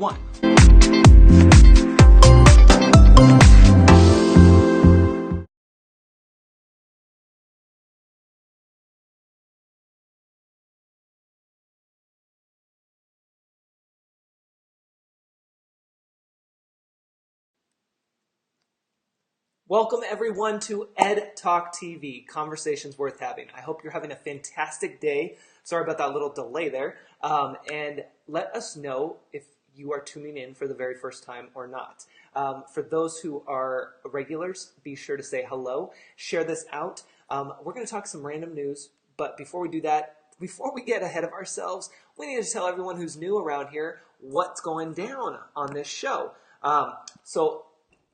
1. Welcome everyone to Ed Talk TV, Conversations Worth Having. I hope you're having a fantastic day. Sorry about that little delay there. And let us know if you are tuning in for the very first time or not. For those who are regulars, be sure to say hello, share this out. We're going to talk some random news, but before we do that, before we get ahead of ourselves, we need to tell everyone who's new around here what's going down on this show.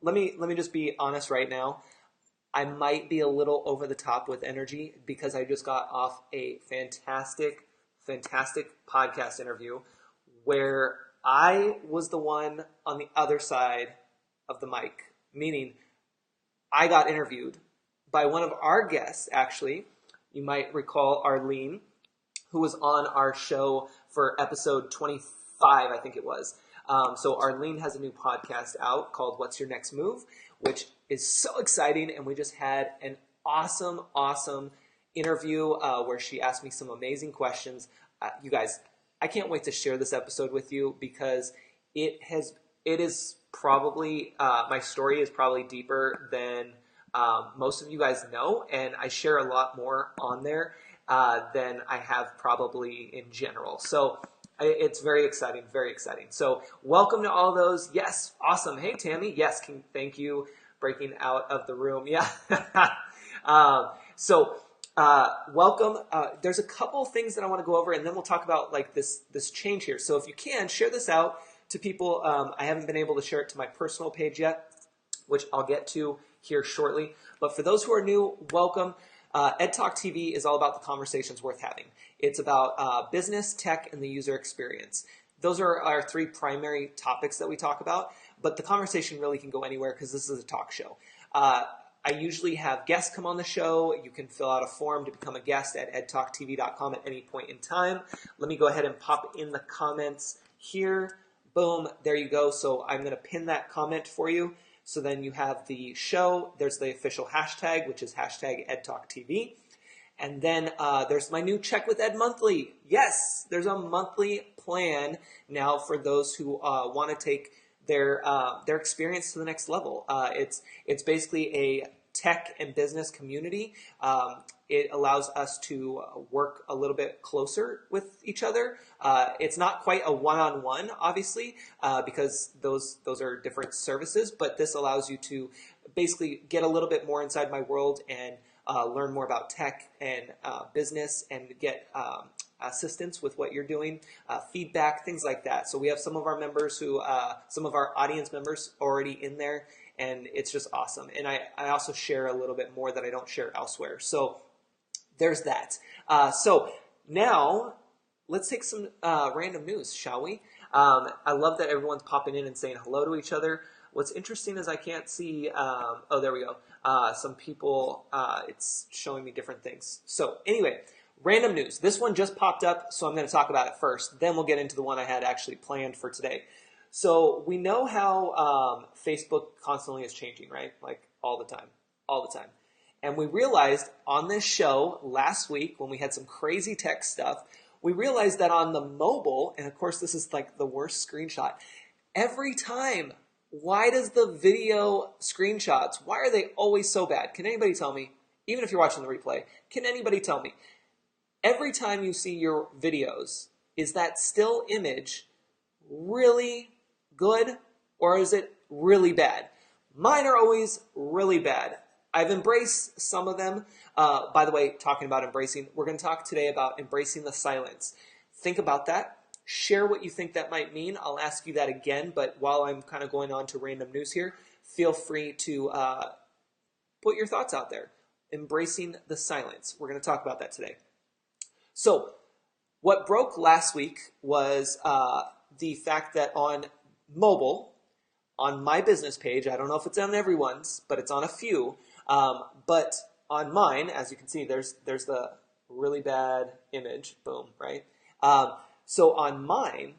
Let me just be honest right now. I might be a little over the top with energy because I just got off a fantastic podcast interview where I was the one on the other side of the mic, meaning I got interviewed by one of our guests, actually. You might recall Arlene, who was on our show for episode 25, I think it was. So Arlene has a new podcast out called What's Your Next Move, which is so exciting. And we just had an awesome interview where she asked me some amazing questions. You guys, I can't wait to share this episode with you because it is probably, my story is probably deeper than most of you guys know. And I share a lot more on there than I have probably in general. So it's very exciting. So welcome to all those. Yes, awesome. Hey, Tammy. Yes, thank you. Breaking out of the room. Yeah. Welcome. There's a couple things that I want to go over, and then we'll talk about like this change here. So if you can, share this out to people. I haven't been able to share it to my personal page yet, which I'll get to here shortly. But for those who are new, welcome. Ed Talk TV is all about the conversations worth having. It's about business, tech, and the user experience. Those are our three primary topics that we talk about, but the conversation really can go anywhere because this is a talk show. I usually have guests come on the show. You can fill out a form to become a guest at edtalktv.com at any point in time. Let me go ahead and pop in the comments here. Boom, there you go. So I'm going to pin that comment for you. So then you have the show. There's the official hashtag, which is hashtag EdTalkTV. And then there's my new Check with Ed monthly. Yes, there's a monthly plan now for those who want to take their experience to the next level. It's basically a tech and business community. It allows us to work a little bit closer with each other. It's not quite a one-on-one, obviously, because those are different services, but this allows you to basically get a little bit more inside my world and learn more about tech and business and get assistance with what you're doing, feedback, things like that. So we have some of our members some of our audience members already in there, and it's just awesome. And I also share a little bit more that I don't share elsewhere. So there's that. So now let's take some random news, shall we? I love that everyone's popping in and saying hello to each other. What's interesting is I can't see, oh, there we go. Some people, it's showing me different things. So anyway, random news. This one just popped up, so I'm going to talk about it first. Then we'll get into the one I had actually planned for today. So we know how Facebook constantly is changing, right? Like all the time. And we realized on this show last week when we had some crazy tech stuff, we realized that on the mobile, and of course this is like the worst screenshot, every time, why does the video screenshots, why are they always so bad? Can anybody tell me? Even if you're watching the replay, can anybody tell me? Every time you see your videos, is that still image really good or is it really bad? Mine are always really bad. I've embraced some of them. By the way, talking about embracing, we're going to talk today about embracing the silence. Think about that. Share what you think that might mean. I'll ask you that again, but while I'm kind of going on to random news here, feel free to put your thoughts out there. Embracing the silence. We're going to talk about that today. So what broke last week was the fact that on mobile, on my business page, I don't know if it's on everyone's, but it's on a few, but on mine, as you can see, there's the really bad image, boom, right? So on mine,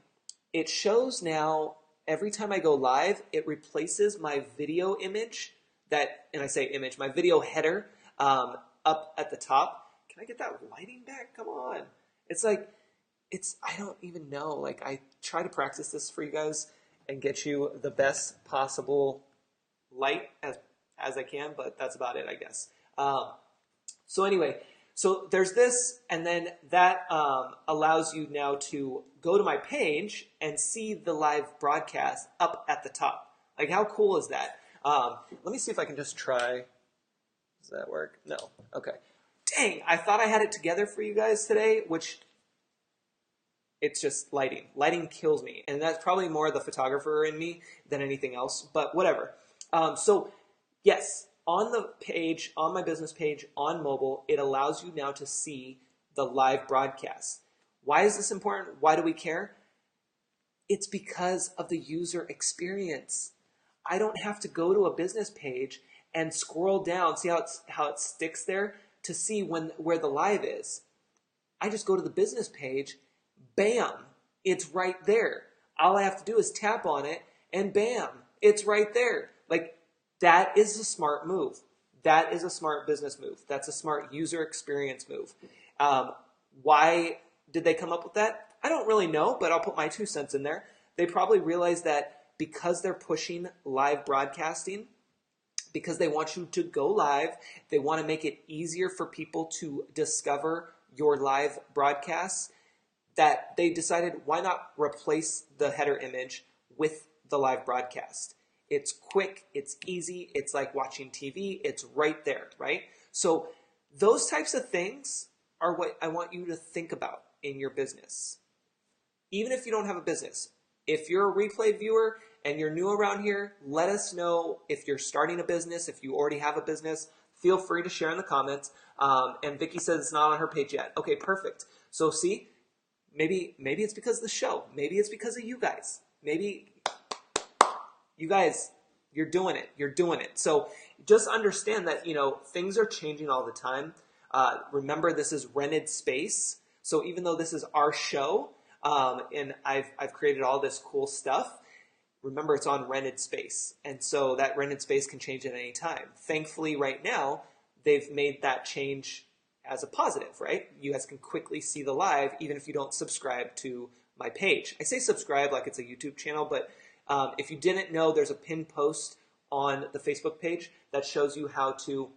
it shows now every time I go live, it replaces my video image and I say image, my video header up at the top. Can I get that lighting back? Come on. It's like, I don't even know. Like, I try to practice this for you guys and get you the best possible light as I can, but that's about it, I guess. So anyway, so there's this, and then that allows you now to go to my page and see the live broadcast up at the top. Like, how cool is that? Let me see if I can just try. Does that work? No. Okay. Dang, I thought I had it together for you guys today, which it's just lighting. Lighting kills me, and that's probably more the photographer in me than anything else, but whatever. So yes, on the page, on my business page, on mobile, it allows you now to see the live broadcast. Why is this important? Why do we care? It's because of the user experience. I don't have to go to a business page and scroll down, see how it sticks there to see where the live is. I just go to the business page, bam, it's right there. All I have to do is tap on it, and bam, it's right there. Like, that is a smart move. That is a smart business move. That's a smart user experience move. Why did they come up with that? I don't really know, but I'll put my 2 cents in there. They probably realized that because they're pushing live broadcasting, because they want you to go live, they want to make it easier for people to discover your live broadcasts, that they decided, why not replace the header image with the live broadcast? It's quick, it's easy, it's like watching TV, it's right there, right? So those types of things are what I want you to think about in your business. Even if you don't have a business, if you're a replay viewer and you're new around here, let us know if you're starting a business, if you already have a business. Feel free to share in the comments. And Vicky says it's not on her page yet. Okay, perfect. So see, maybe it's because of the show. Maybe it's because of you guys. Maybe you guys, you're doing it. You're doing it. So just understand that, things are changing all the time. Remember, this is rented space. So even though this is our show, and I've created all this cool stuff, remember, it's on rented space. And so that rented space can change at any time. Thankfully, right now, they've made that change as a positive, right? You guys can quickly see the live, even if you don't subscribe to my page. I say subscribe like it's a YouTube channel, but if you didn't know, there's a pinned post on the Facebook page that shows you how to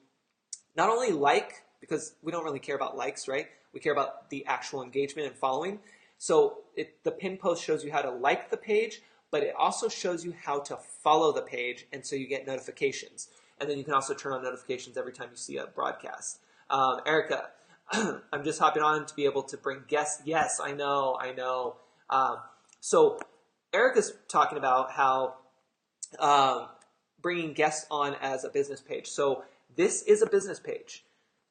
not only like, because we don't really care about likes, right? We care about the actual engagement and following. So the pinned post shows you how to like the page, but it also shows you how to follow the page, and so you get notifications. And then you can also turn on notifications every time you see a broadcast. Erica, I'm just hopping on to be able to bring guests. Yes, I know. So Erica's talking about how bringing guests on as a business page. So this is a business page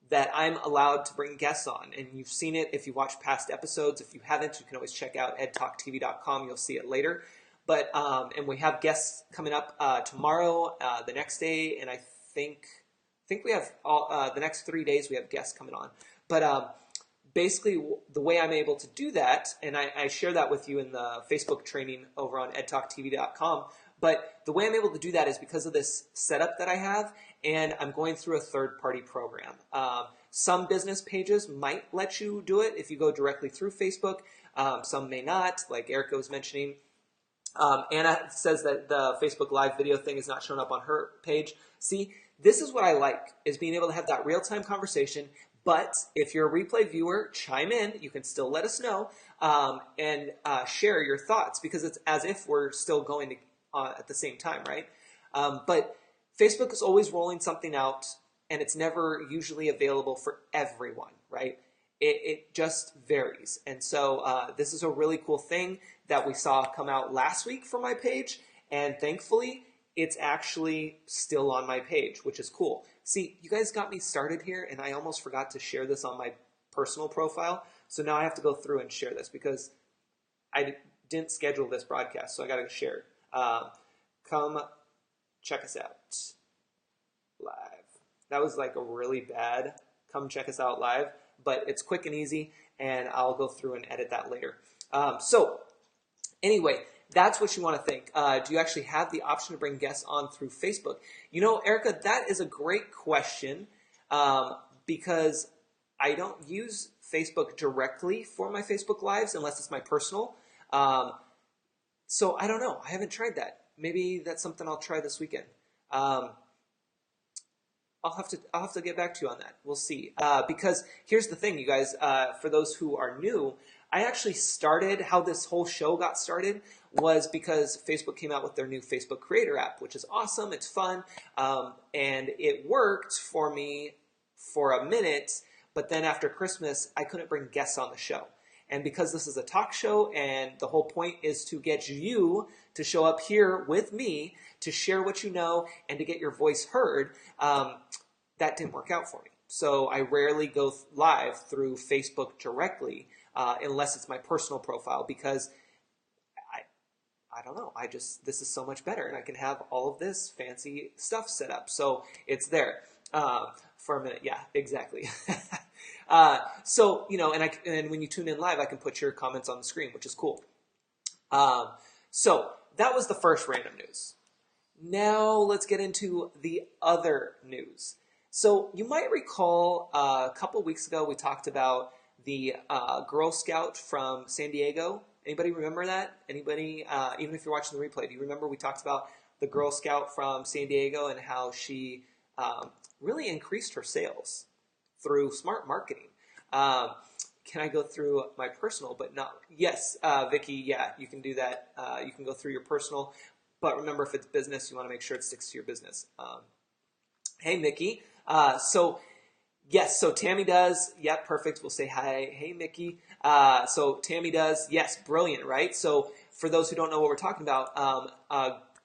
that I'm allowed to bring guests on. And you've seen it if you watch past episodes. If you haven't, you can always check out edtalktv.com. You'll see it later. But and we have guests coming up tomorrow, the next day, and I think we have the next 3 days we have guests coming on. But basically, the way I'm able to do that, and I share that with you in the Facebook training over on edtalktv.com, but the way I'm able to do that is because of this setup that I have, and I'm going through a third-party program. Some business pages might let you do it if you go directly through Facebook. Some may not, like Erica was mentioning. Anna says that the Facebook Live video thing is not showing up on her page. See, this is what I like, is being able to have that real-time conversation. But if you're a replay viewer, chime in. You can still let us know and share your thoughts, because it's as if we're still going at the same time, right? But Facebook is always rolling something out, and it's never usually available for everyone, right? It just varies. And so this is a really cool thing that we saw come out last week for my page, and thankfully it's actually still on my page, which is cool. See, you guys got me started here, and I almost forgot to share this on my personal profile, so now I have to go through and share this because I didn't schedule this broadcast, so I got to share it. Come check us out live. That was like a really bad come check us out live, but it's quick and easy, and I'll go through and edit that later. So anyway, that's what you want to think. Do you actually have the option to bring guests on through Facebook? You know, Erica, that is a great question, because I don't use Facebook directly for my Facebook Lives unless it's my personal. So I don't know. I haven't tried that. Maybe that's something I'll try this weekend. I'll have to get back to you on that. We'll see. Because here's the thing, you guys. For those who are new, I actually started, how this whole show got started was because Facebook came out with their new Facebook Creator app, which is awesome. It's fun, and it worked for me for a minute. But then after Christmas, I couldn't bring guests on the show. And because this is a talk show and the whole point is to get you to show up here with me to share what you know and to get your voice heard, that didn't work out for me. So I rarely go live through Facebook directly unless it's my personal profile, because I don't know. This is so much better, and I can have all of this fancy stuff set up. So it's there for a minute. Yeah, exactly. So, you know, and when you tune in live, I can put your comments on the screen, which is cool. So that was the first random news. Now let's get into the other news. So you might recall a couple weeks ago we talked about the Girl Scout from San Diego. Anybody remember that? Anybody, even if you're watching the replay, do you remember we talked about the Girl Scout from San Diego and how she really increased her sales through smart marketing? Can I go through my personal, but not? Yes, Vicky, yeah, you can do that. You can go through your personal, but remember, if it's business, you want to make sure it sticks to your business. Hey, Mickey. So yes, so Tammy does. Yeah, perfect. We'll say hi. Hey, Mickey. So Tammy does. Yes, brilliant, right? So for those who don't know what we're talking about,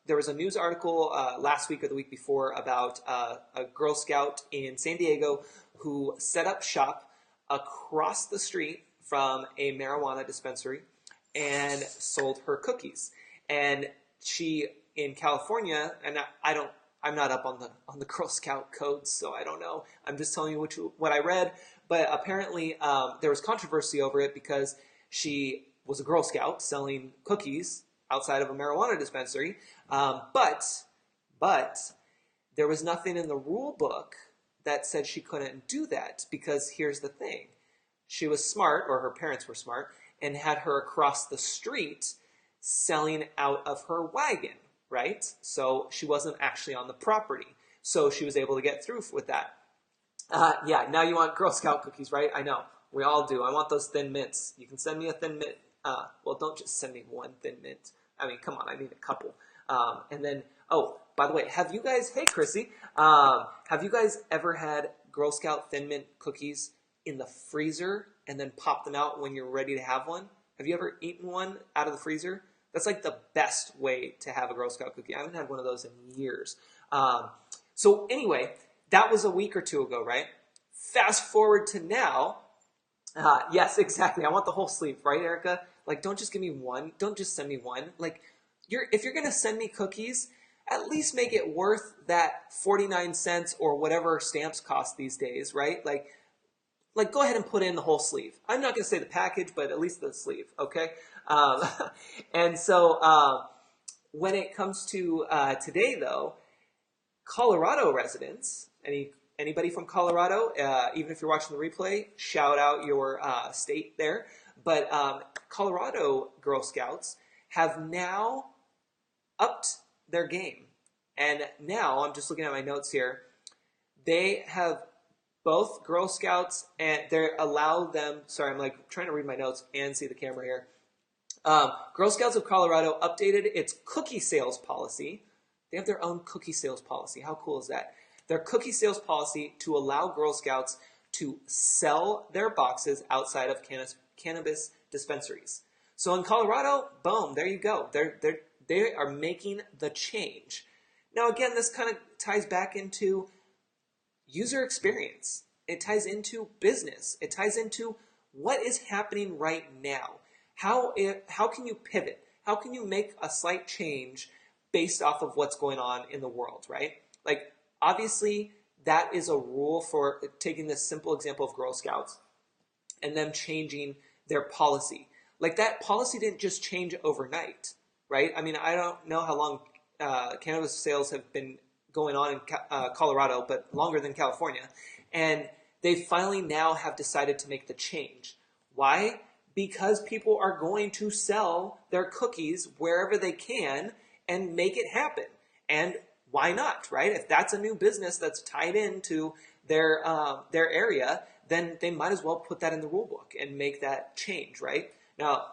there was a news article last week or the week before about a Girl Scout in San Diego who set up shop across the street from a marijuana dispensary and sold her cookies. And she, in California, and I'm not up on the Girl Scout codes, so I don't know. I'm just telling you what I read. But apparently there was controversy over it because she was a Girl Scout selling cookies outside of a marijuana dispensary. But there was nothing in the rule book that said she couldn't do that, because here's the thing. She was smart, or her parents were smart, and had her across the street selling out of her wagon, right? So she wasn't actually on the property. So she was able to get through with that. Yeah, now you want Girl Scout cookies, right? I know. We all do. I want those Thin Mints. You can send me a Thin Mint. Well, don't just send me one Thin Mint. I mean, come on, I need a couple. And then, oh, by the way, have you guys, hey, Chrissy, have you guys ever had Girl Scout Thin Mint cookies in the freezer and then pop them out when you're ready to have one? Have you ever eaten one out of the freezer? That's like the best way to have a Girl Scout cookie. I haven't had one of those in years. So anyway, that was a week or two ago, right? Fast forward to now. Yes, exactly. I want the whole sleeve, right, Erica? Like, don't just give me one. Don't just send me one. Like, if you're going to send me cookies, at least make it worth that 49 cents or whatever stamps cost these days, right? Like go ahead and put in the whole sleeve. I'm not going to say the package, but at least the sleeve, okay? And so when it comes to today, though, Colorado residents, anybody from Colorado, even if you're watching the replay, shout out your state there. But Colorado Girl Scouts have now upped their game. And now, I'm just looking at my notes here, they have both Girl Scouts, and they allow them, sorry, I'm like trying to read my notes and see the camera here. Girl Scouts of Colorado updated its cookie sales policy. They have their own cookie sales policy. How cool is that? Their cookie sales policy to allow Girl Scouts to sell their boxes outside of cannabis dispensaries. So in Colorado, boom, there you go. They are making the change. Now again, this kind of ties back into user experience. It ties into business. It ties into what is happening right now. How can you pivot? How can you make a slight change based off of what's going on in the world, right? Like, obviously, that is a rule for taking this simple example of Girl Scouts and them changing their policy. Like, that policy didn't just change overnight. right? I mean, I don't know how long cannabis sales have been going on in Colorado, but longer than California. And they finally now have decided to make the change. Why? Because people are going to sell their cookies wherever they can and make it happen. And why not, right? If that's a new business that's tied into their area, then they might as well put that in the rule book and make that change, right? Now,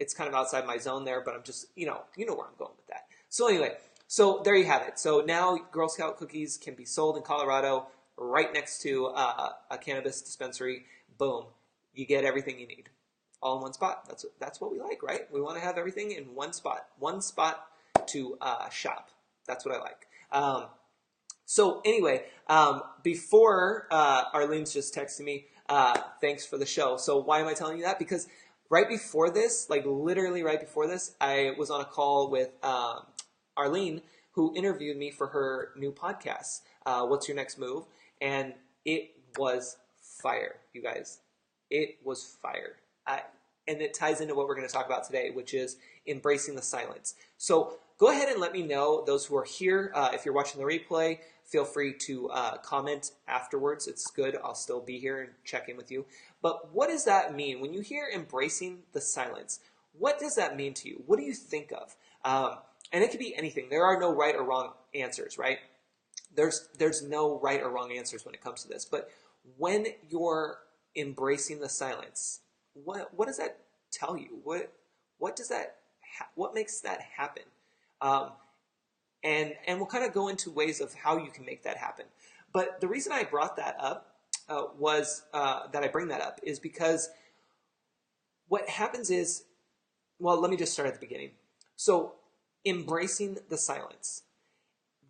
it's kind of outside my zone there, but I'm just, you know where I'm going with that. So anyway, so there you have it. So now Girl Scout cookies can be sold in Colorado right next to a cannabis dispensary. Boom, you get everything you need all in one spot. That's what we like, right? We want to have everything in one spot to shop. That's what I like. So anyway, before Arlene's just texting me, thanks for the show. So why am I telling you that? Because right before this, like literally right before this, I was on a call with Arlene, who interviewed me for her new podcast, What's Your Next Move? And it was fire, you guys. It was fire. And it ties into what we're going to talk about today, which is embracing the silence. So go ahead and let me know, those who are here, if you're watching the replay, feel free to comment afterwards. It's good. I'll still be here and check in with you. But what does that mean? When you hear embracing the silence, what does that mean to you? What do you think of? And it could be anything. There are no right or wrong answers, right? There's no right or wrong answers when it comes to this. But when you're embracing the silence, what does that tell you? What does that what makes that happen? And we'll kind of go into ways of how you can make that happen. But the reason I brought that up is because what happens is, well, let me just start at the beginning. So embracing the silence,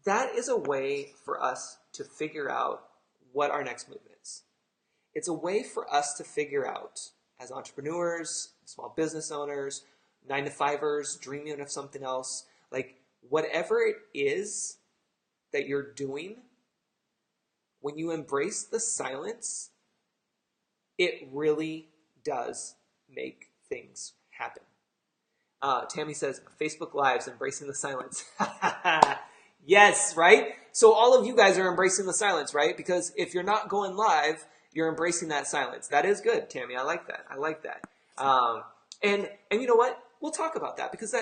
that is a way for us to figure out what our next move is. It's a way for us to figure out, as entrepreneurs, small business owners, 9-to-5ers, dreaming of something else, like whatever it is that you're doing, when you embrace the silence, it really does make things happen. Tammy says, Facebook Lives, embracing the silence. Yes, right? So all of you guys are embracing the silence, right? Because if you're not going live, you're embracing that silence. That is good, Tammy. I like that. And you know what? We'll talk about that because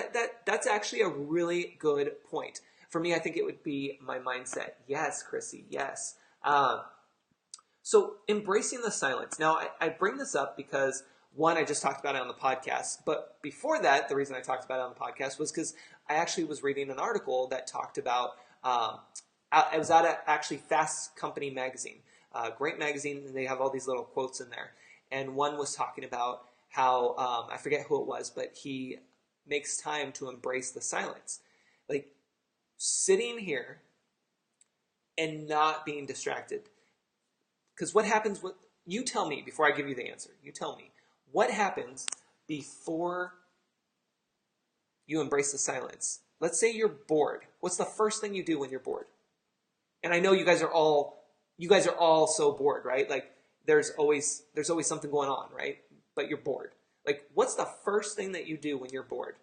that's actually a really good point. For me, I think it would be my mindset. Yes, Chrissy, yes. So embracing the silence. Now, I bring this up because, one, I just talked about it on the podcast. But before that, the reason I talked about it on the podcast was because I actually was reading an article that talked about, it was out of actually Fast Company magazine. Great magazine, and they have all these little quotes in there. And one was talking about how, I forget who it was, but he makes time to embrace the silence. Like sitting here and not being distracted. Because what happens with, you tell me before I give you the answer, you tell me, what happens before you embrace the silence? Let's say you're bored. What's the first thing you do when you're bored? And I know you guys are all so bored, right? Like there's always something going on, right? But you're bored. Like what's the first thing that you do when you're bored?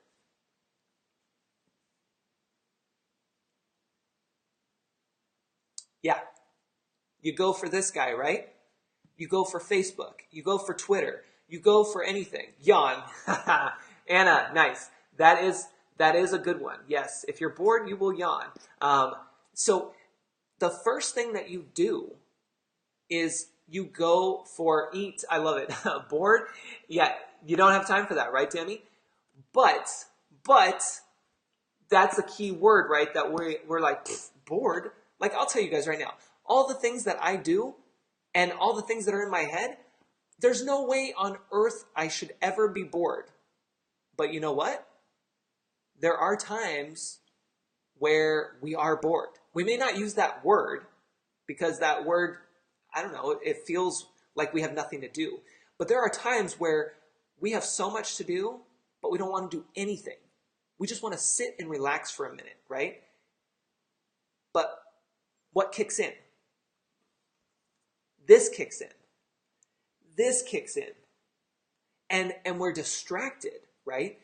Yeah. You go for this guy, right? You go for Facebook. You go for Twitter. You go for anything. Yawn. Anna, nice. That is a good one. Yes. If you're bored, you will yawn. So the first thing that you do is you go for eat. I love it. Bored? Yeah. You don't have time for that, right, Tammy? But that's a key word, right? That we're like bored. Like I'll tell you guys right now, all the things that I do and all the things that are in my head, there's no way on earth I should ever be bored. But you know what? There are times where we are bored. We may not use that word because that word, I don't know, it feels like we have nothing to do. But there are times where we have so much to do, but we don't want to do anything. We just want to sit and relax for a minute, right? But what kicks in? This kicks in. This kicks in. And we're distracted, right?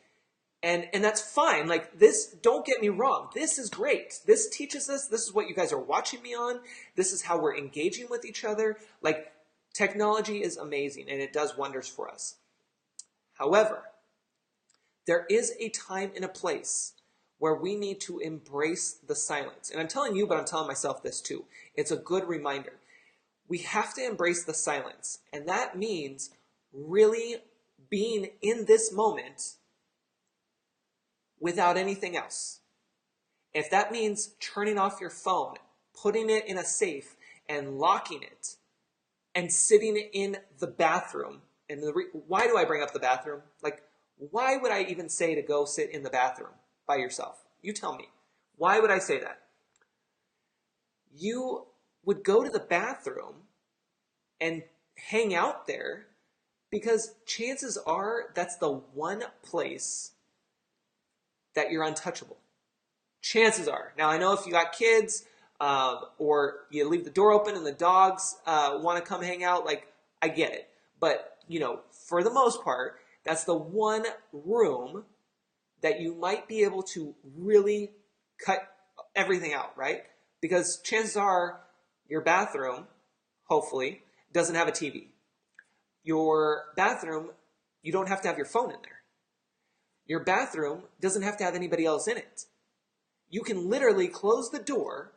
And that's fine. Like this, don't get me wrong. This is great. This teaches us, this is what you guys are watching me on. This is how we're engaging with each other. Like technology is amazing and it does wonders for us. However, there is a time and a place where we need to embrace the silence. And I'm telling you, but I'm telling myself this too. It's a good reminder. We have to embrace the silence. And that means really being in this moment without anything else. If that means turning off your phone, putting it in a safe and locking it and sitting in the bathroom. And why do I bring up the bathroom? Like, why would I even say to go sit in the bathroom by yourself? You tell me. Why would I say that? You would go to the bathroom and hang out there because chances are that's the one place that you're untouchable. Chances are. Now, I know if you got kids or you leave the door open and the dogs want to come hang out, like, I get it. But, you know, for the most part, that's the one room that you might be able to really cut everything out, right? Because chances are your bathroom, hopefully, doesn't have a TV. Your bathroom, you don't have to have your phone in there. Your bathroom doesn't have to have anybody else in it. You can literally close the door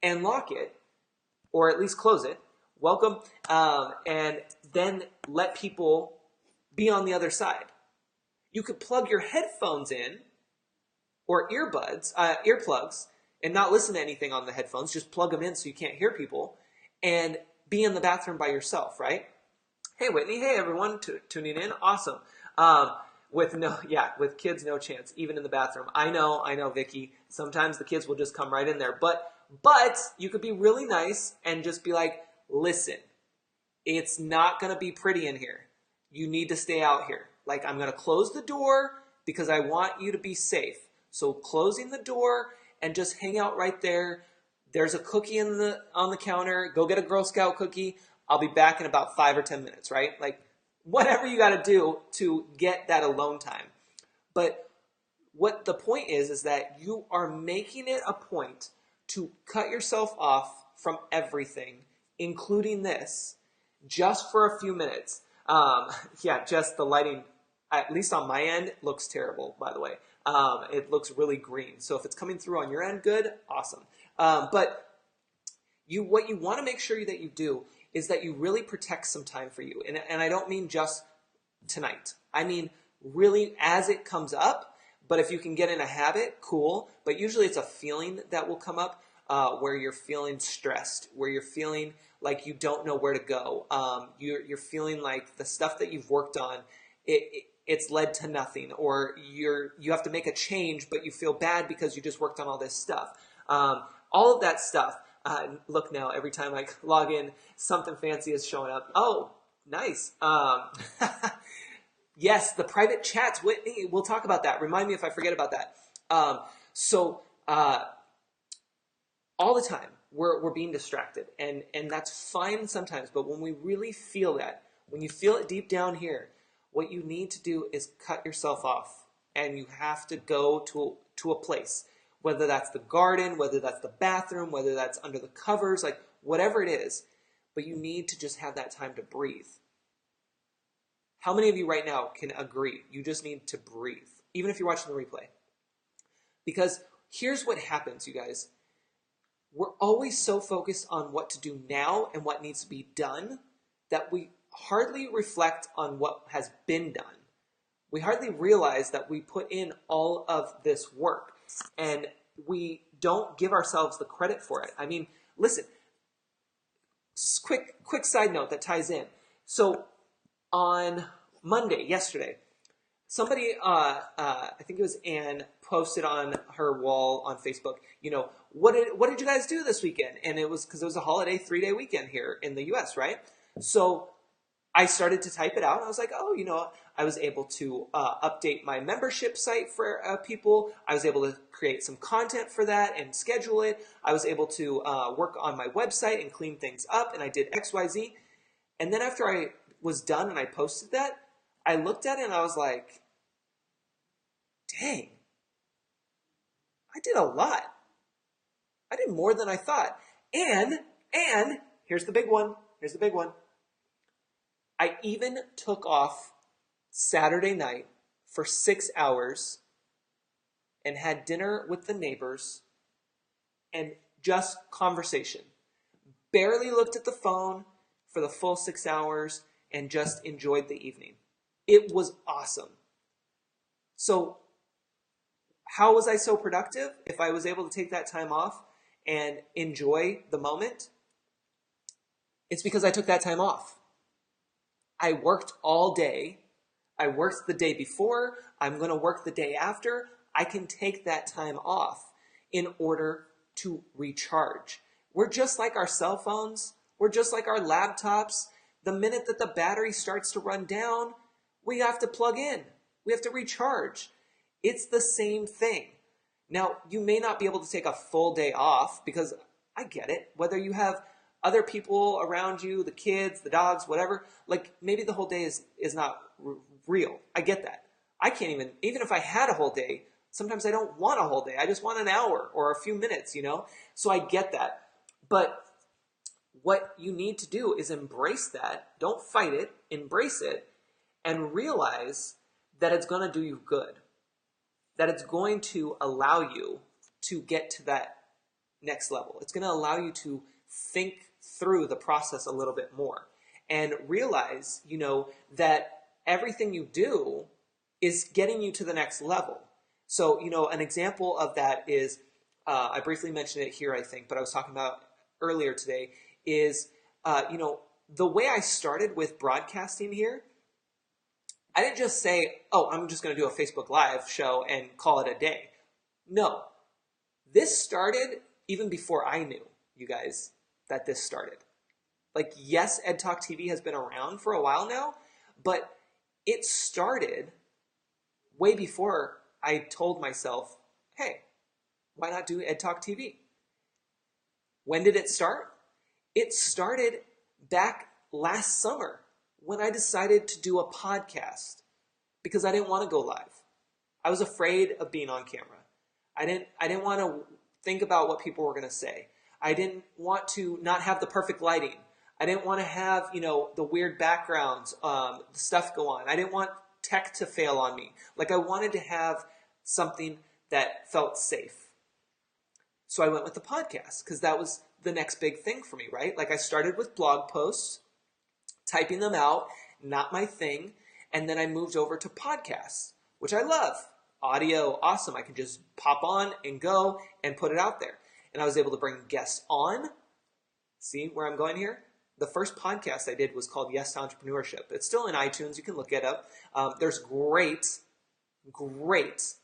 and lock it, or at least close it, welcome, and then let people be on the other side. You could plug your headphones in, or earplugs, and not listen to anything on the headphones, just plug them in so you can't hear people, and be in the bathroom by yourself, right? Hey, Whitney. Hey, everyone tuning in. Awesome. With kids, no chance, even in the bathroom. I know, Vicky. Sometimes the kids will just come right in there. But you could be really nice and just be like, listen, it's not going to be pretty in here. You need to stay out here. Like, I'm going to close the door because I want you to be safe. So closing the door and just hang out right there. There's a cookie on the counter. Go get a Girl Scout cookie. I'll be back in about 5 or 10 minutes, right? Like, whatever you got to do to get that alone time. But what the point is that you are making it a point to cut yourself off from everything, including this, just for a few minutes. Just the lighting, at least on my end, looks terrible, by the way. It looks really green. So if it's coming through on your end, good, awesome. But what you want to make sure that you do is that you really protect some time for you. And I don't mean just tonight. I mean really as it comes up. But if you can get in a habit, cool. But usually it's a feeling that will come up where you're feeling stressed, where you're feeling like you don't know where to go. You're feeling like the stuff that you've worked on, it's led to nothing. Or you have to make a change, but you feel bad because you just worked on all this stuff. All of that stuff. Look now, every time I log in, something fancy is showing up. Oh, nice. Yes, the private chats, Whitney, we'll talk about that. Remind me if I forget about that. All the time, we're being distracted, and that's fine sometimes, but when we really feel that, when you feel it deep down here, what you need to do is cut yourself off, and you have to go to a place. Whether that's the garden, whether that's the bathroom, whether that's under the covers, like whatever it is, but you need to just have that time to breathe. How many of you right now can agree? You just need to breathe, even if you're watching the replay. Because here's what happens, you guys. We're always so focused on what to do now and what needs to be done that we hardly reflect on what has been done. We hardly realize that we put in all of this work. And we don't give ourselves the credit for it. I mean, listen, quick side note that ties in. So on Monday, yesterday, somebody, I think it was Anne, posted on her wall on Facebook, what did you guys do this weekend? And it was because it was a holiday 3-day weekend here in the US, right? So I started to type it out. I was like, I was able to update my membership site for people. I was able to create some content for that and schedule it. I was able to work on my website and clean things up, and I did X, Y, Z. And then after I was done and I posted that, I looked at it and I was like, dang, I did a lot. I did more than I thought. And here's the big one. Here's the big one. I even took off Saturday night for 6 hours and had dinner with the neighbors and just conversation. Barely looked at the phone for the full 6 hours and just enjoyed the evening. It was awesome. So how was I so productive if I was able to take that time off and enjoy the moment? It's because I took that time off. I worked all day. I worked the day before. I'm going to work the day after. I can take that time off in order to recharge. We're just like our cell phones. We're just like our laptops. The minute that the battery starts to run down, we have to plug in. We have to recharge. It's the same thing. Now, you may not be able to take a full day off because I get it. Whether you have other people around you, the kids, the dogs, whatever, like maybe the whole day is not real. I get that. I can't even if I had a whole day, sometimes I don't want a whole day. I just want an hour or a few minutes, So I get that. But what you need to do is embrace that. Don't fight it. Embrace it and realize that it's going to do you good. That it's going to allow you to get to that next level. It's going to allow you to think through the process a little bit more and realize, that everything you do is getting you to the next level. So, an example of that is, I briefly mentioned it here, I think, but I was talking about earlier today, is, the way I started with broadcasting here, I didn't just say, oh, I'm just going to do a Facebook Live show and call it a day. No. This started even before I knew, you guys, that this started. Like, yes, Ed Talk TV has been around for a while now, but it started way before I told myself, hey, why not do Ed Talk TV? When did it start? It started back last summer when I decided to do a podcast because I didn't want to go live. I was afraid of being on camera. I didn't want to think about what people were going to say. I didn't want to not have the perfect lighting. I didn't want to have, the weird backgrounds, the stuff go on. I didn't want tech to fail on me. Like, I wanted to have something that felt safe. So I went with the podcast because that was the next big thing for me, right? Like, I started with blog posts, typing them out, not my thing. And then I moved over to podcasts, which I love. Audio, awesome. I can just pop on and go and put it out there. And I was able to bring guests on. See where I'm going here? The first podcast I did was called Yes to Entrepreneurship. It's still in iTunes. You can look it up. There's great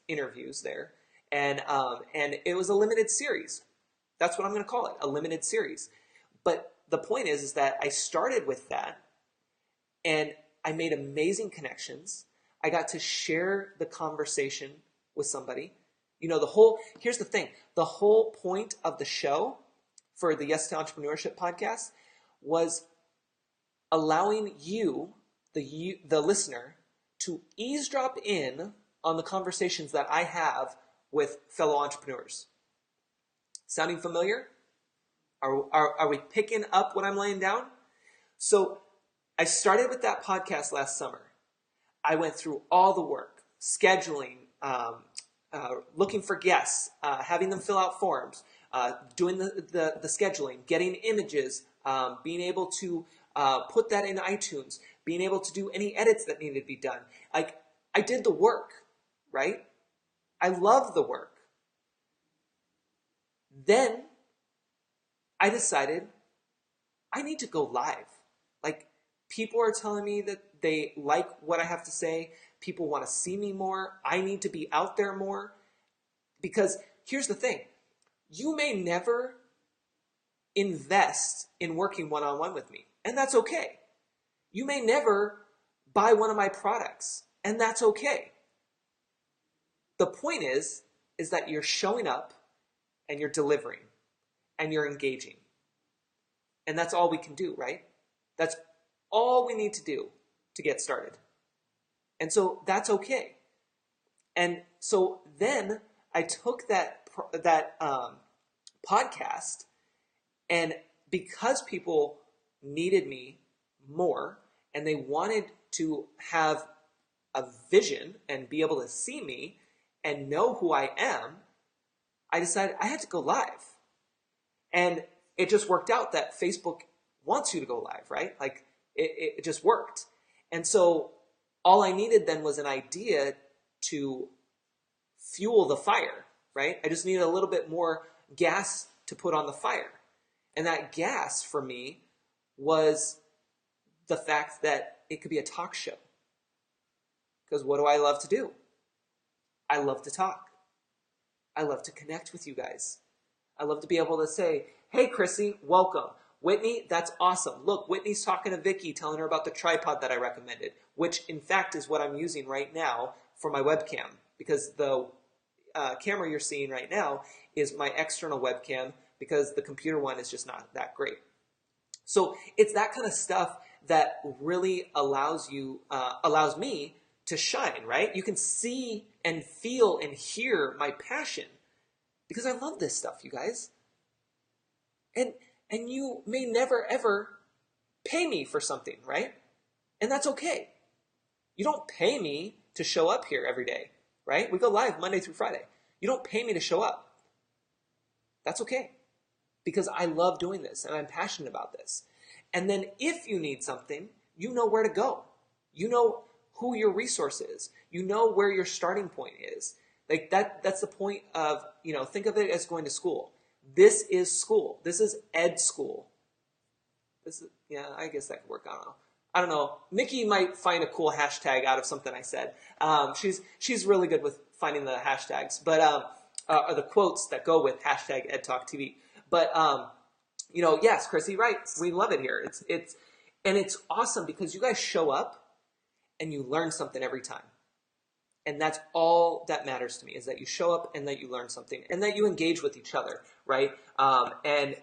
interviews there. And it was a limited series. That's what I'm going to call it, a limited series. But the point is that I started with that, and I made amazing connections. I got to share the conversation with somebody. Here's the thing. The whole point of the show for the Yes to Entrepreneurship podcast was allowing you, the listener, to eavesdrop in on the conversations that I have with fellow entrepreneurs. Sounding familiar? Are we picking up what I'm laying down? So I started with that podcast last summer. I went through all the work, scheduling, looking for guests, having them fill out forms, doing the scheduling, getting images, being able to put that in iTunes, being able to do any edits that needed to be done. Like, I did the work, right? I love the work. Then I decided I need to go live. Like, people are telling me that they like what I have to say. People want to see me more. I need to be out there more. Because here's the thing. You may never invest in working one-on-one with me, and that's okay. You may never buy one of my products, and that's okay. The point is that you're showing up and you're delivering and you're engaging. And that's all we can do, right? That's all we need to do to get started. And so that's okay. And so then I took that podcast, and because people needed me more and they wanted to have a vision and be able to see me and know who I am, I decided I had to go live. And it just worked out that Facebook wants you to go live, right? Like it just worked. And so all I needed then was an idea to fuel the fire, right? I just needed a little bit more gas to put on the fire. And that gas for me was the fact that it could be a talk show. Because what do I love to do? I love to talk. I love to connect with you guys. I love to be able to say, hey, Chrissy, welcome. Whitney, that's awesome. Look, Whitney's talking to Vicky, telling her about the tripod that I recommended, which in fact is what I'm using right now for my webcam, because the camera you're seeing right now is my external webcam, because the computer one is just not that great. So it's that kind of stuff that really allows me to shine, right? You can see and feel and hear my passion because I love this stuff, you guys. And you may never ever pay me for something, right? And that's okay. You don't pay me to show up here every day, right? We go live Monday through Friday. You don't pay me to show up. That's okay. Because I love doing this and I'm passionate about this. And then if you need something, you know where to go. You know who your resource is. You know where your starting point is. Like that's the point of, think of it as going to school. This is school. This is ed school. I guess that could work. I don't know. Nikki might find a cool hashtag out of something I said. She's really good with finding the hashtags, but or the quotes that go with hashtag EdTalkTV. But yes, Chrissy, right? We love it here. It's awesome because you guys show up and you learn something every time. And that's all that matters to me, is that you show up and that you learn something and that you engage with each other, right? And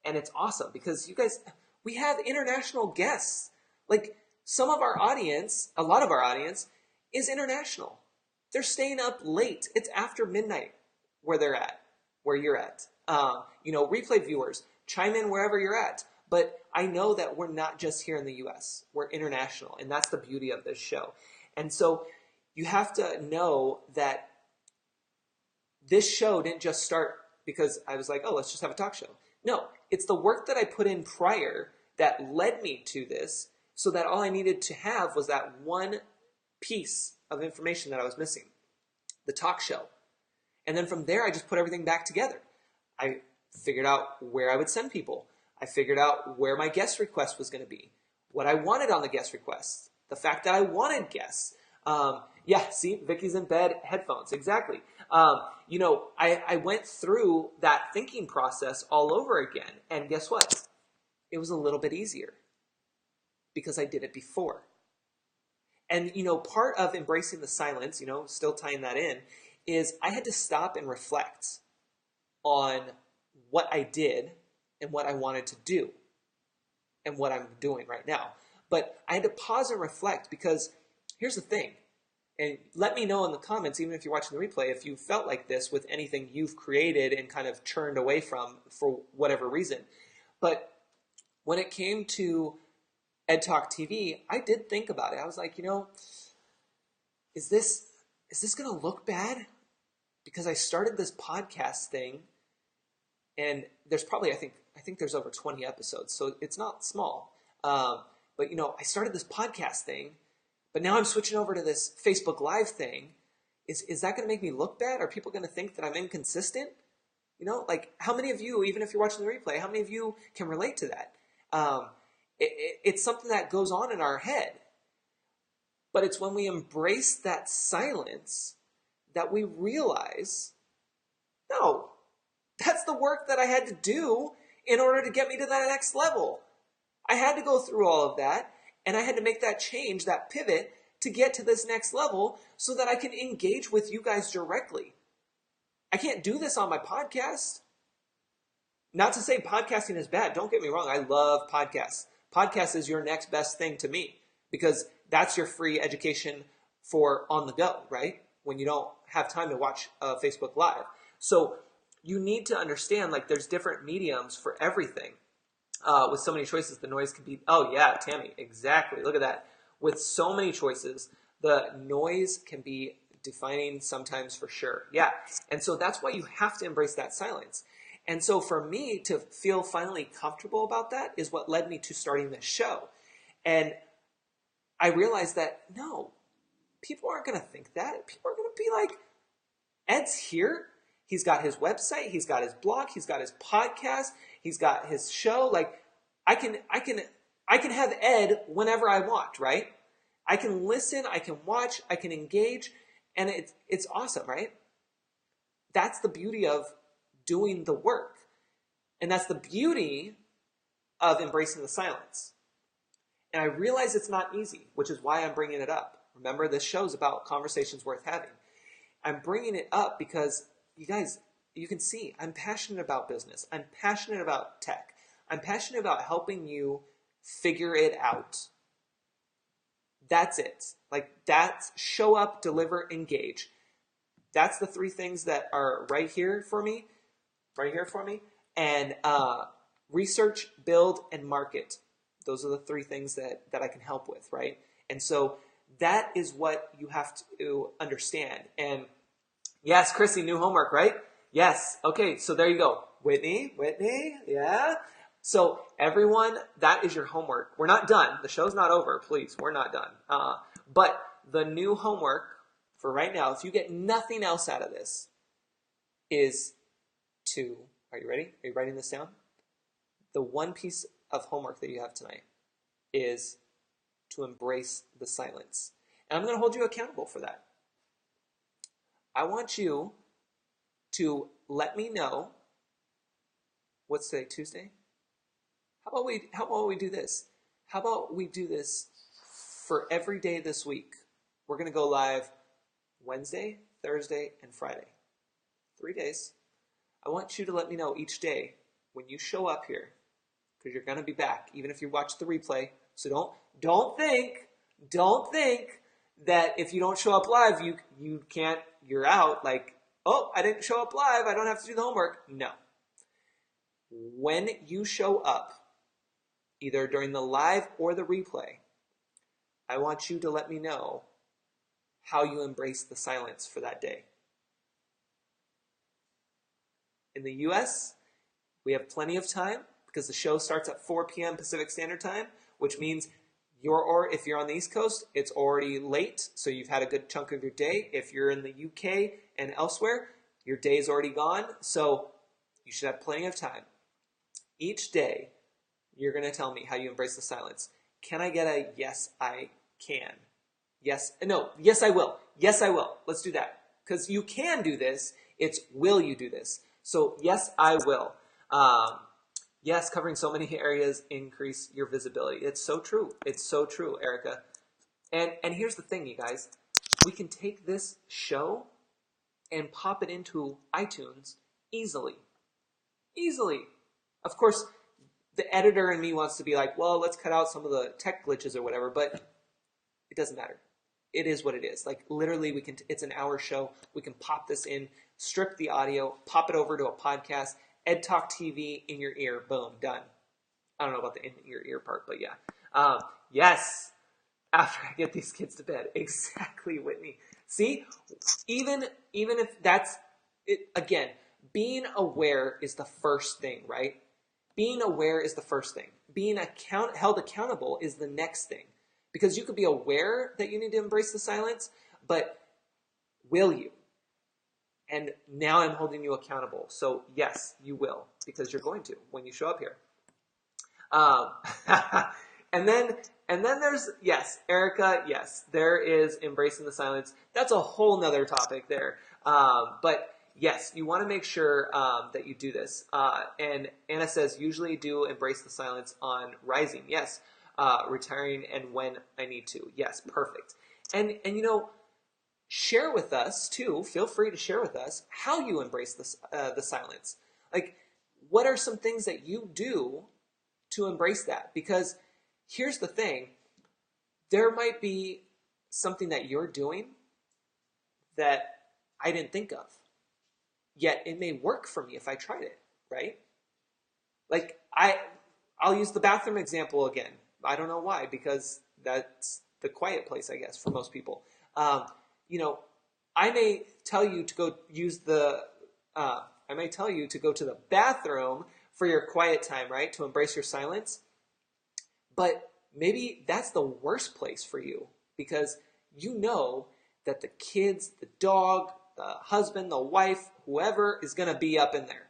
it's awesome because you guys, we have international guests. Like some of our audience, a lot of our audience is international. They're staying up late. It's after midnight where you're at. Replay viewers, chime in wherever you're at. But I know that we're not just here in the US. We're international, and that's the beauty of this show. And so you have to know that this show didn't just start because I was like, oh, let's just have a talk show. No, it's the work that I put in prior that led me to this, so that all I needed to have was that one piece of information that I was missing, the talk show. And then from there, I just put everything back together. I figured out where I would send people. I figured out where my guest request was going to be, what I wanted on the guest request, the fact that I wanted guests. See, Vicky's in bed, headphones, exactly. I went through that thinking process all over again. And guess what? It was a little bit easier because I did it before. And, part of embracing the silence, still tying that in, is I had to stop and reflect on what I did and what I wanted to do and what I'm doing right now. But I had to pause and reflect because here's the thing. And let me know in the comments, even if you're watching the replay, if you felt like this with anything you've created and kind of turned away from for whatever reason. But when it came to EdTalk TV, I did think about it. I was like, is this going to look bad? Because I started this podcast thing, and there's probably, I think there's over 20 episodes, so it's not small. But I started this podcast thing, but now I'm switching over to this Facebook Live thing. Is that going to make me look bad? Are people going to think that I'm inconsistent? How many of you, even if you're watching the replay, how many of you can relate to that? It's something that goes on in our head. But it's when we embrace that silence that we realize, no, that's the work that I had to do in order to get me to that next level. I had to go through all of that, and I had to make that change, that pivot, to get to this next level so that I can engage with you guys directly. I can't do this on my podcast. Not to say podcasting is bad. Don't get me wrong. I love podcasts. Podcast is your next best thing to me because that's your free education for on the go, right? when you don't have time to watch Facebook Live. So you need to understand, like, there's different mediums for everything. With so many choices, the noise can be, oh yeah, Tammy, exactly. Look at that. With so many choices, the noise can be defining sometimes for sure. Yeah. And so that's why you have to embrace that silence. And so for me to feel finally comfortable about that is what led me to starting this show. And I realized that no, people aren't going to think that. People are going to be like, Ed's here. He's got his website. He's got his blog. He's got his podcast. He's got his show. Like, I can have Ed whenever I want, right? I can listen. I can watch. I can engage, and it's awesome, right? That's the beauty of doing the work, and that's the beauty of embracing the silence. And I realize it's not easy, which is why I'm bringing it up. Remember, this show's about conversations worth having. I'm bringing it up because, you guys, you can see I'm passionate about business. I'm passionate about tech. I'm passionate about helping you figure it out. That's it. Like, that's show up, deliver, engage. That's the three things that are right here for me. And research, build, and market. Those are the three things that I can help with, right? And so that is what you have to understand. And yes, Chrissy, new homework, right? Yes. Okay, so there you go. Whitney, yeah. So everyone, that is your homework. We're not done. The show's not over, please. We're not done. But the new homework for right now, if you get nothing else out of this, is to, are you ready? Are you writing this down? The one piece of homework that you have tonight is to embrace the silence. And I'm going to hold you accountable for that. I want you to let me know. What's today, Tuesday? How about we do this? How about we do this for every day this week? We're going to go live Wednesday, Thursday, and Friday. 3 days. I want you to let me know each day when you show up here, because you're going to be back, even if you watch the replay. So don't think that if you don't show up live, you can't, you're out. Like, oh, I didn't show up live, I don't have to do the homework. No. When you show up, either during the live or the replay, I want you to let me know how you embrace the silence for that day. In the US, we have plenty of time because the show starts at 4 p.m. Pacific Standard Time, which means if you're on the East Coast, it's already late, so you've had a good chunk of your day. If you're in the UK and elsewhere, your day is already gone, so you should have plenty of time. Each day, you're going to tell me how you embrace the silence. Can I get a yes, I can? Yes, no, yes, I will. Yes, I will. Let's do that. Because you can do this. It's will you do this? So, yes, I will. Yes, covering so many areas increase your visibility. It's so true. It's so true, Erica. And here's the thing, you guys. We can take this show and pop it into iTunes easily. Easily. Of course, the editor in me wants to be like, well, let's cut out some of the tech glitches or whatever, but it doesn't matter. It is what it is. Like, literally, it's an hour show. We can pop this in, strip the audio, pop it over to a podcast, Ed Talk TV in your ear. Boom, done. I don't know about the in your ear part, but yeah. Yes, after I get these kids to bed. Exactly, Whitney. See, even if that's it, again, being aware is the first thing, right? Being aware is the first thing. Being held accountable is the next thing. Because you could be aware that you need to embrace the silence, but will you? And now I'm holding you accountable. So yes, you will, because you're going to when you show up here. And then there's, yes, Erica, yes, there is embracing the silence. That's a whole nother topic there. But yes, you want to make sure that you do this. And Anna says, usually do embrace the silence on rising. Yes, retiring and when I need to. Yes, perfect. And share with us too. Feel free to share with us how you embrace the silence. Like, what are some things that you do to embrace that? Because here's the thing: there might be something that you're doing that I didn't think of. Yet it may work for me if I tried it, right? Like I'll use the bathroom example again. I don't know why, because that's the quiet place, I guess, for most people. Um, you know, I may tell you to go use the. I may tell you to go to the bathroom for your quiet time, right? To embrace your silence. But maybe that's the worst place for you because you know that the kids, the dog, the husband, the wife, whoever is going to be up in there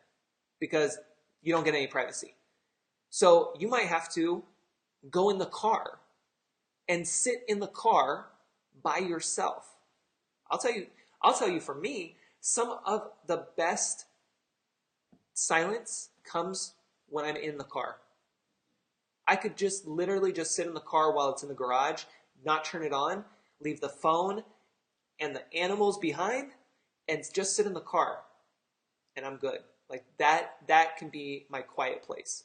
because you don't get any privacy. So you might have to go in the car and sit in the car by yourself. I'll tell you, for me, some of the best silence comes when I'm in the car. I could just literally just sit in the car while it's in the garage, not turn it on, leave the phone and the animals behind, and just sit in the car, and I'm good. Like that can be my quiet place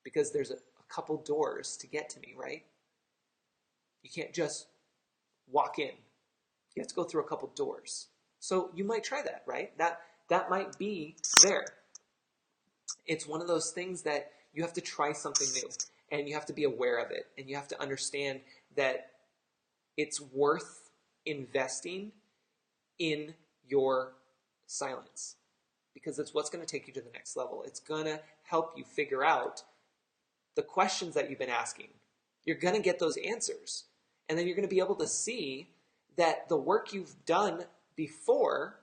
because there's a couple doors to get to me, right? You can't just walk in. You have to go through a couple doors. So you might try that, right? That might be there. It's one of those things that you have to try something new and you have to be aware of it and you have to understand that it's worth investing in your silence because it's what's going to take you to the next level. It's going to help you figure out the questions that you've been asking. You're going to get those answers. And then you're going to be able to see that the work you've done before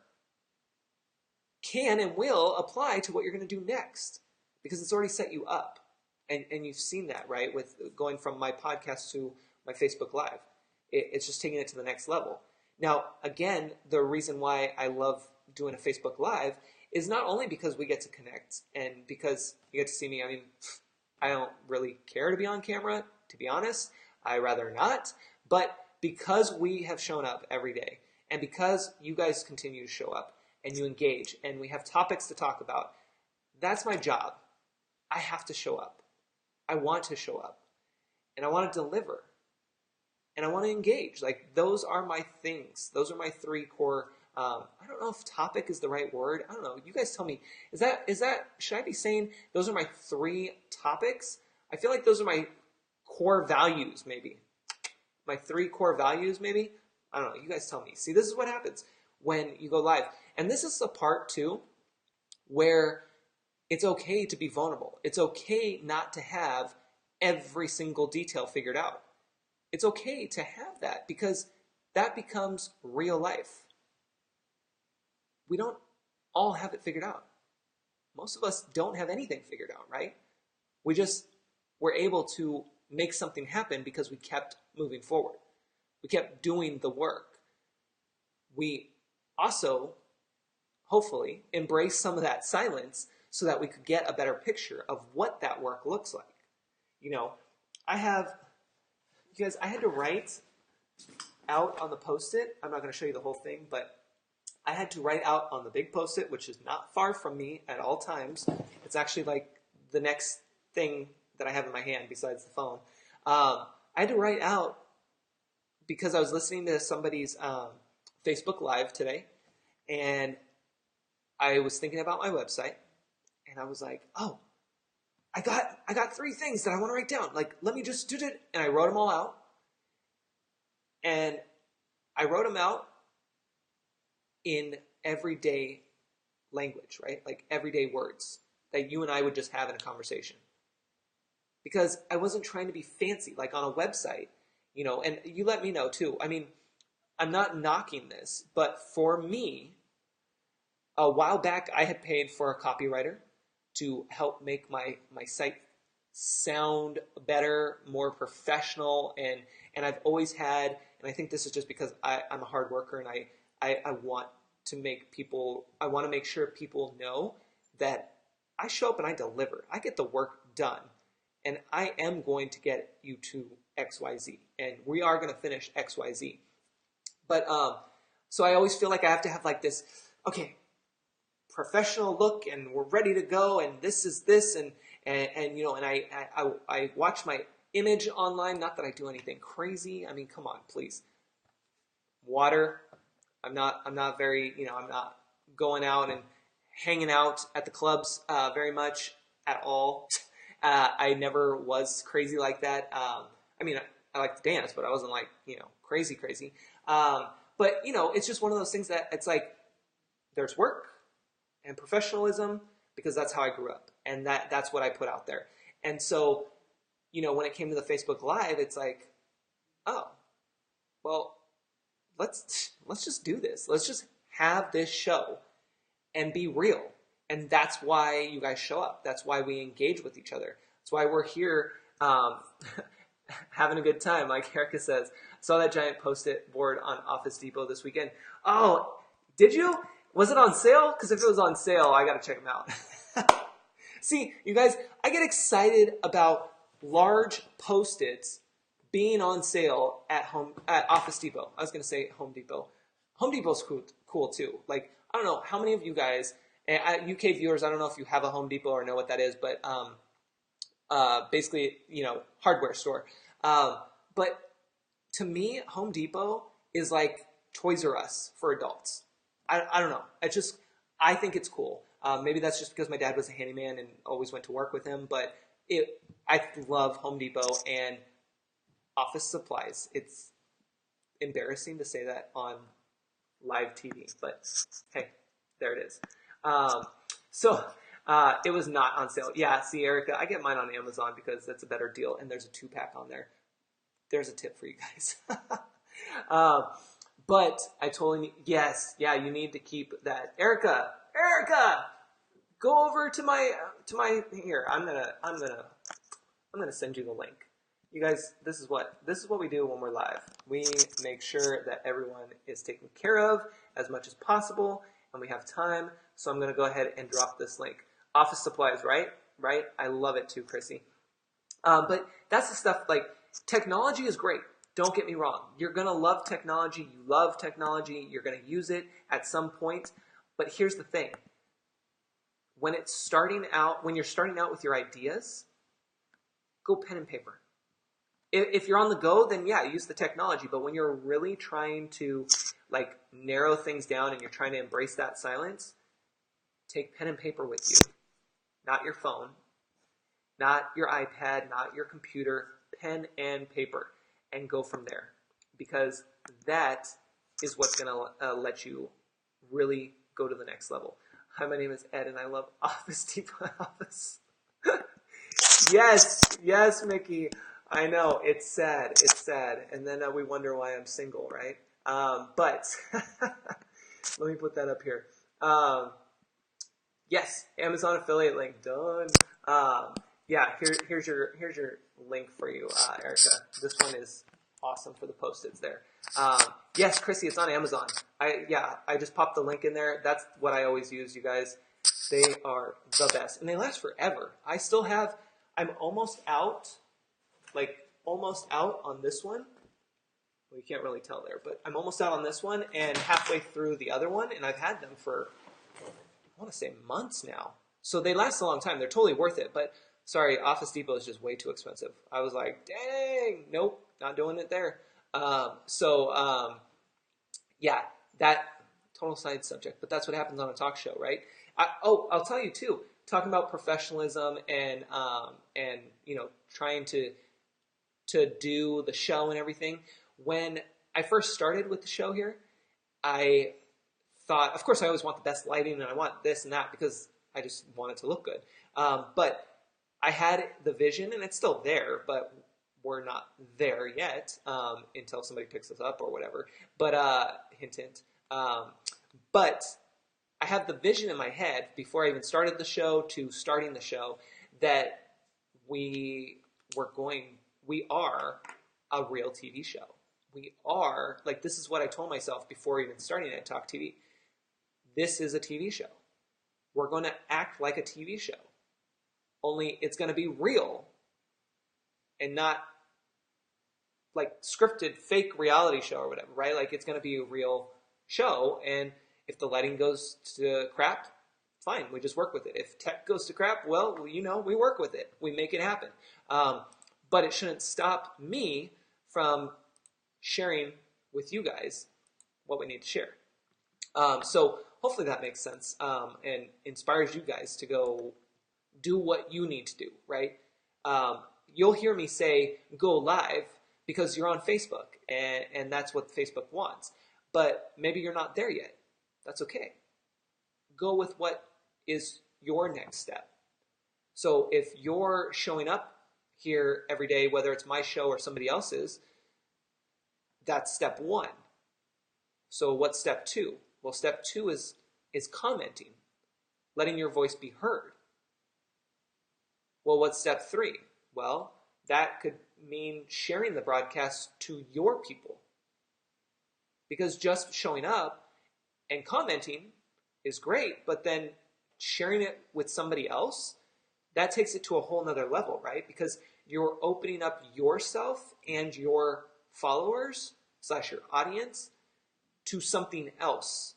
can and will apply to what you're going to do next because it's already set you up. And you've seen that, right? With going from my podcast to my Facebook Live. It's just taking it to the next level. Now, again, the reason why I love doing a Facebook Live is not only because we get to connect and because you get to see me. I mean, I don't really care to be on camera, to be honest. I rather not. But because we have shown up every day and because you guys continue to show up and you engage and we have topics to talk about, that's my job. I have to show up. I want to show up and I want to deliver and I want to engage. Like those are my things. Those are my three core. I don't know if topic is the right word. I don't know. You guys tell me. Is that? Should I be saying those are my three topics? I feel like those are my core values. Maybe my three core values. Maybe I don't know. You guys tell me. See, this is what happens when you go live, and this is the part too where it's okay to be vulnerable. It's okay not to have every single detail figured out. It's okay to have that because that becomes real life. We don't all have it figured out. Most of us don't have anything figured out, right? We just were able to make something happen because we kept moving forward. We kept doing the work. We also, hopefully, embraced some of that silence so that we could get a better picture of what that work looks like. You know, I had to write out on the Post-it. I'm not going to show you the whole thing, but I had to write out on the big Post-it, which is not far from me at all times. It's actually like the next thing that I have in my hand besides the phone. I had to write out because I was listening to somebody's Facebook Live today, and I was thinking about my website, and I was like, oh, I got three things that I want to write down. Like, let me just do it. And I wrote them all out. And I wrote them out in everyday language, right? Like everyday words that you and I would just have in a conversation. Because I wasn't trying to be fancy, like on a website, you know, and you let me know too. I mean, I'm not knocking this, but for me, a while back, I had paid for a copywriter to help make my site sound better, more professional, and I've always had, and I think this is just because I'm a hard worker and I want to make people, I want to make sure people know that I show up and I deliver. I get the work done, and I am going to get you to XYZ, and we are going to finish XYZ. But so I always feel like I have to have like this, okay, professional look, and we're ready to go, and this is this, and you know, and I watch my image online. Not that I do anything crazy. I mean, come on, please. Water, I'm not very, I'm not going out and hanging out at the clubs very much at all. I never was crazy like that. I mean, I like to dance, but I wasn't like, crazy, crazy. But, it's just one of those things that it's like there's work and professionalism because that's how I grew up. And that's what I put out there. And so, when it came to the Facebook Live, it's like, oh, well, let's just do this. Let's just have this show and be real. And that's why you guys show up. That's why we engage with each other. That's why we're here having a good time. Like Erica says, saw that giant Post-it board on Office Depot this weekend. Oh, did you? Was it on sale? Because if it was on sale, I got to check them out. See, you guys, I get excited about large Post-its being on sale at Office Depot. I was going to say Home Depot. Home Depot's cool too. Like, I don't know how many of you guys, UK viewers, I don't know if you have a Home Depot or know what that is, but basically, hardware store. But to me, Home Depot is like Toys R Us for adults. I don't know. I think it's cool. Maybe that's just because my dad was a handyman and always went to work with him, but I love Home Depot and office supplies. It's embarrassing to say that on live TV, but hey, there it is. So it was not on sale. Yeah, see, Erica, I get mine on Amazon because that's a better deal, and there's a 2-pack on there. There's a tip for you guys. But I told him, yes, yeah, you need to keep that. Erica, go over to my here. I'm gonna send you the link. You guys, this is what we do when we're live. We make sure that everyone is taken care of as much as possible, and we have time. So I'm gonna go ahead and drop this link. Office supplies, right? Right? I love it too, Chrissy. But that's the stuff. Like, technology is great. Don't get me wrong. You're gonna love technology. You love technology. You're gonna use it at some point. But here's the thing. When you're starting out with your ideas, go pen and paper. If you're on the go, then yeah, use the technology. But when you're really trying to like narrow things down and you're trying to embrace that silence, take pen and paper with you. Not your phone, not your iPad, not your computer, pen and paper, and go from there. Because that is what's going to let you really go to the next level. Hi, my name is Ed, and I love Office Depot Office. Yes, Mickey. I know, it's sad. And then we wonder why I'm single, right? But let me put that up here. Yes, Amazon affiliate link done. Yeah, here's your link for you, Erica. This one is awesome for the Post-its there. Yes, Chrissy, it's on Amazon. I just popped the link in there. That's what I always use, you guys. They are the best, and they last forever. I'm almost out on this one. Well, you can't really tell there, but I'm almost out on this one and halfway through the other one, and I've had them for, I want to say, months now. So they last a long time. They're totally worth it, but sorry, Office Depot is just way too expensive. I was like, dang, nope, not doing it there. Yeah, that total side subject, but that's what happens on a talk show, right? I'll tell you too, talking about professionalism and trying to do the show and everything. When I first started with the show here, I thought, of course, I always want the best lighting and I want this and that because I just want it to look good. But I had the vision, and it's still there, but we're not there yet until somebody picks us up or whatever. But hint, hint. But I have the vision in my head before I even started the show to starting the show that we are a real TV show. We are, like, this is what I told myself before even starting at Talk TV. This is a TV show. We're going to act like a TV show. Only it's going to be real and not like scripted fake reality show or whatever, right? Like, it's going to be a real show, and if the lighting goes to crap, fine, we just work with it. If tech goes to crap, well, we work with it. We make it happen. But it shouldn't stop me from sharing with you guys what we need to share. So hopefully that makes sense and inspires you guys to go do what you need to do, right? You'll hear me say go live because you're on Facebook and that's what Facebook wants. But maybe you're not there yet. That's okay. Go with what is your next step. So if you're showing up here every day, whether it's my show or somebody else's, that's step one. So what's step two? Well, step two is commenting, letting your voice be heard. Well, what's step three? Well, that could mean sharing the broadcast to your people. Because just showing up and commenting is great, but then sharing it with somebody else, that takes it to a whole nother level, right? Because you're opening up yourself and your followers / your audience to something else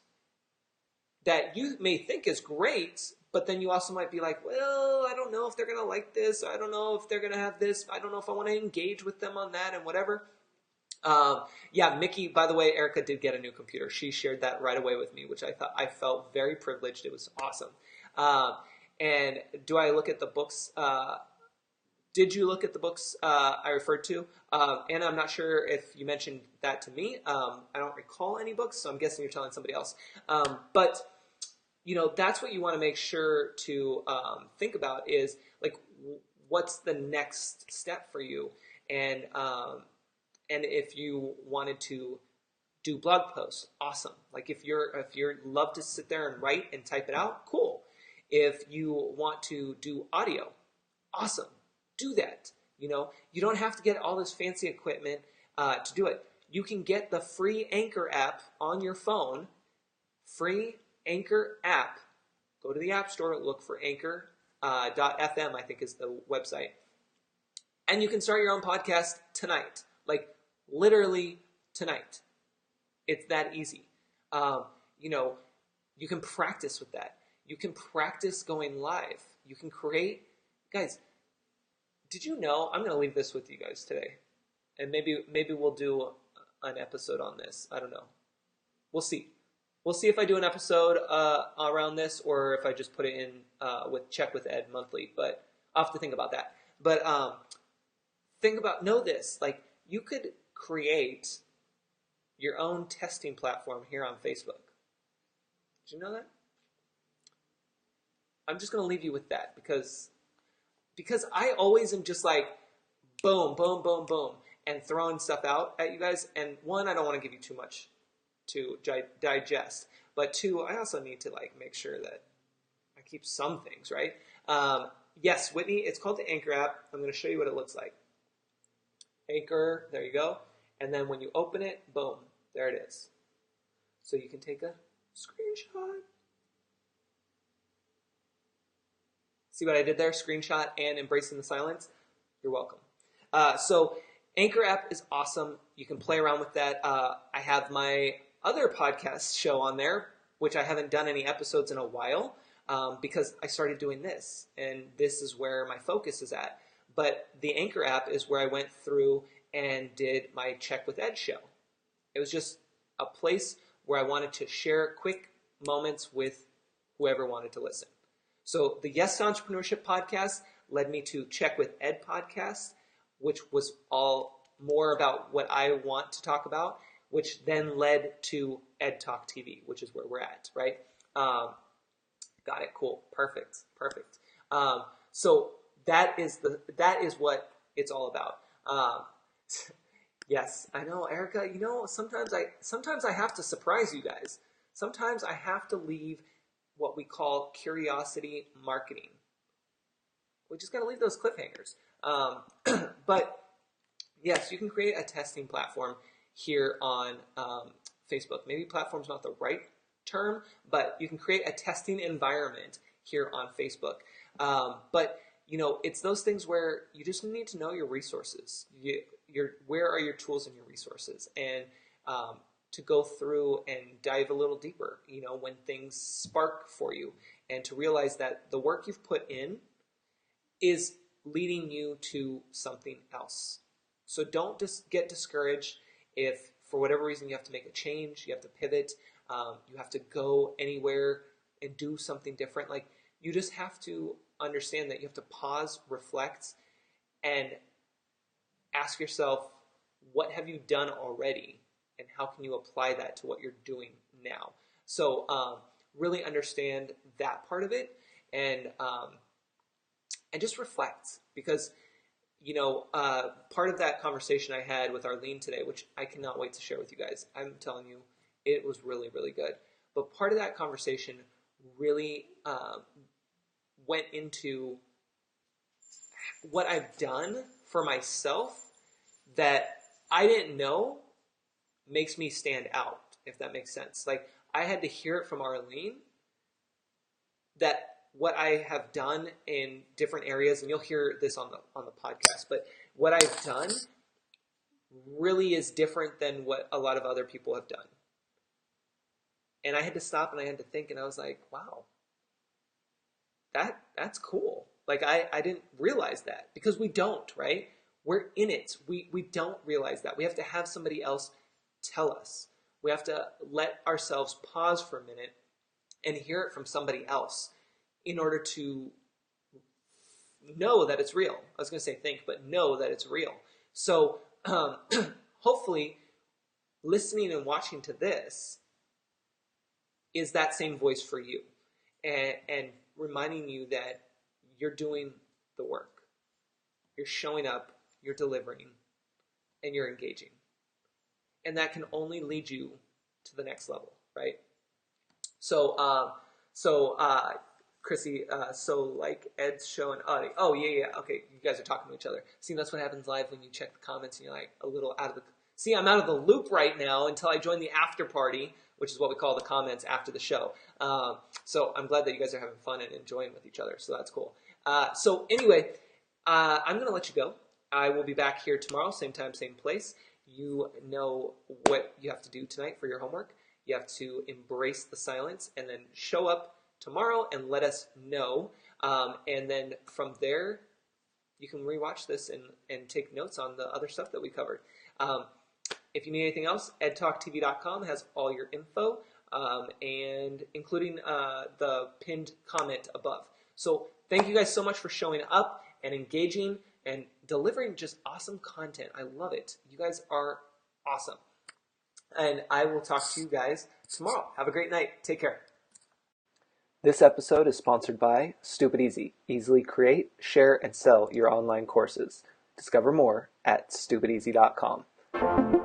that you may think is great, but then you also might be like, well, I don't know if they're going to like this. I don't know if they're going to have this. I don't know if I want to engage with them on that and whatever. Yeah, Mickey, by the way, Erica did get a new computer. She shared that right away with me, which I felt very privileged. It was awesome. And do I look at the books? Did you look at the books I referred to? Anna, I'm not sure if you mentioned that to me. I don't recall any books, so I'm guessing you're telling somebody else. But that's what you want to make sure to think about is like, what's the next step for you? And if you wanted to do blog posts, awesome. Like if you're love to sit there and write and type it out, cool. If you want to do audio, awesome. Do that. You don't have to get all this fancy equipment to do it. You can get the free Anchor app on your phone. Free Anchor app. Go to the App Store, look for Anchor.fm, I think is the website. And you can start your own podcast tonight. Like literally tonight. It's that easy. You can practice with that. You can practice going live. You can create, guys, did you know, I'm going to leave this with you guys today. And maybe we'll do an episode on this. I don't know. We'll see. We'll see if I do an episode around this or if I just put it in Check with Ed monthly. But I'll have to think about that. But know this. Like, you could create your own testing platform here on Facebook. Did you know that? I'm just going to leave you with that because I always am just like boom, boom, boom, boom, and throwing stuff out at you guys. And one, I don't want to give you too much to digest. But two, I also need to like make sure that I keep some things, right? Yes, Whitney, it's called the Anchor app. I'm going to show you what it looks like. Anchor, there you go. And then when you open it, boom, there it is. So you can take a screenshot. See what I did there? Screenshot and embracing the silence. You're welcome. So Anchor app is awesome. You can play around with that. I have my other podcast show on there, which I haven't done any episodes in a while because I started doing this. And this is where my focus is at. But the Anchor app is where I went through and did my Check with Ed show. It was just a place where I wanted to share quick moments with whoever wanted to listen. So the Yes to Entrepreneurship podcast led me to Check with Ed podcast, which was all more about what I want to talk about, which then led to Ed Talk TV, which is where we're at, right? Got it. Cool. Perfect. So that is what it's all about. Yes, I know, Erica. Sometimes I have to surprise you guys. Sometimes I have to leave what we call curiosity marketing. We just got to leave those cliffhangers. But yes, you can create a testing platform here on Facebook. Maybe platform's not the right term, but you can create a testing environment here on Facebook. But it's those things where you just need to know your resources. Where are your tools and your resources? And to go through and dive a little deeper, when things spark for you, and to realize that the work you've put in is leading you to something else. So don't just get discouraged if for whatever reason you have to make a change, you have to pivot, you have to go anywhere and do something different, like you just have to understand that you have to pause, reflect, and ask yourself, what have you done already, and how can you apply that to what you're doing now? So really understand that part of it, and just reflect, because part of that conversation I had with Arlene today, which I cannot wait to share with you guys. I'm telling you, it was really, really good. But part of that conversation really went into what I've done for myself that I didn't know makes me stand out, if that makes sense. Like, I had to hear it from Arlene that what I have done in different areas, and you'll hear this on the podcast, but what I've done really is different than what a lot of other people have done. And I had to stop and I had to think, and I was like, wow, that's cool. Like, I didn't realize that, because we don't, right? We're in it. We don't realize that. We have to have somebody else tell us. We have to let ourselves pause for a minute and hear it from somebody else in order to know that it's real. I was going to say think, but know that it's real. So hopefully listening and watching to this is that same voice for you, and reminding you that you're doing the work. You're showing up, you're delivering, and you're engaging. And that can only lead you to the next level, right? So Chrissy, so like Ed's showing, oh yeah, okay, you guys are talking to each other. See, that's what happens live when you check the comments and you're like a little out of the, see, I'm out of the loop right now until I join the after party, which is what we call the comments after the show. So I'm glad that you guys are having fun and enjoying with each other, so that's cool. So anyway, I'm going to let you go. I will be back here tomorrow, same time, same place. You know what you have to do tonight for your homework. You have to embrace the silence and then show up tomorrow and let us know. And then from there, you can rewatch this and take notes on the other stuff that we covered. If you need anything else, edtalktv.com has all your info, and including the pinned comment above. So thank you guys so much for showing up and engaging and delivering just awesome content. I love it. You guys are awesome. And I will talk to you guys tomorrow. Have a great night. Take care. This episode is sponsored by Stupid Easy. Easily create, share, and sell your online courses. Discover more at stupideasy.com.